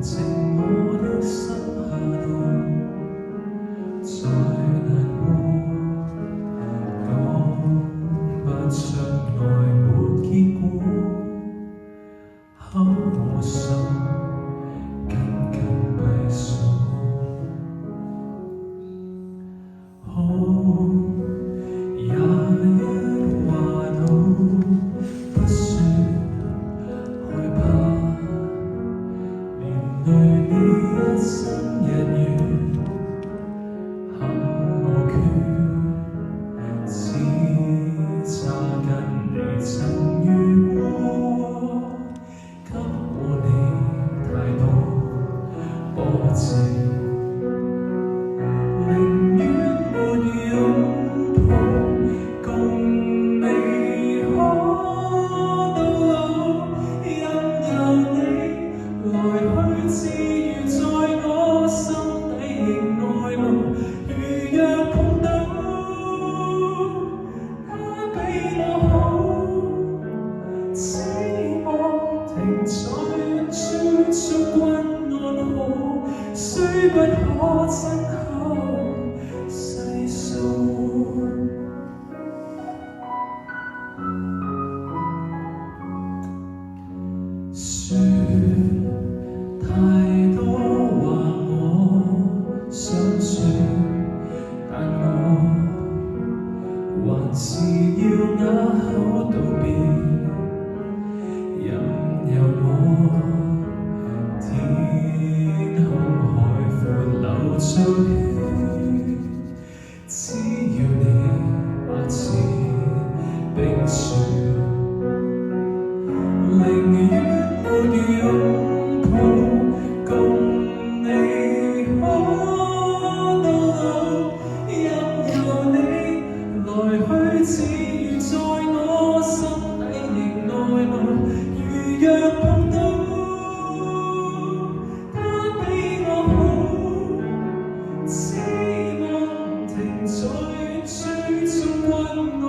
靜我的心下來，再難過，講不出愛沒結果，口和心緊緊閉鎖。也一話都不說，害怕連累你一生日月，幸無缺，只差跟你曾遇過，給過你太多波折。自如在我心底仍愛慕，如若碰到他比我好，希望停在追逐君安好，雖不可親口細數。太多話我想說，但我還是要啞口道別，任由我天空海闊流出血，只要你不似冰雪，寧願沒擁抱，共你可到老，任由你來去，自如在我心底仍愛慕。如若碰到他比我好，希望停在追蹤君安好，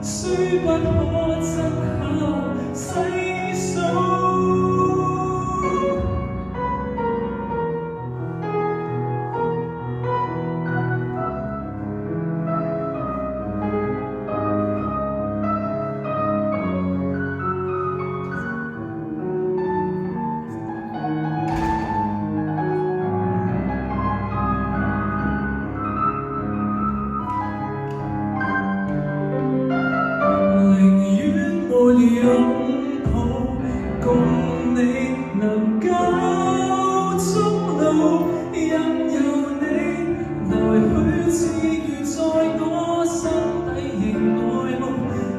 雖不可親口細數。擁抱，共你能夠終老，任由你來去，自如在我心底仍愛慕。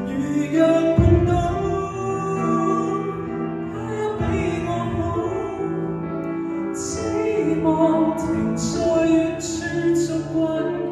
如若碰到他比我好，希望停在遠處逐君。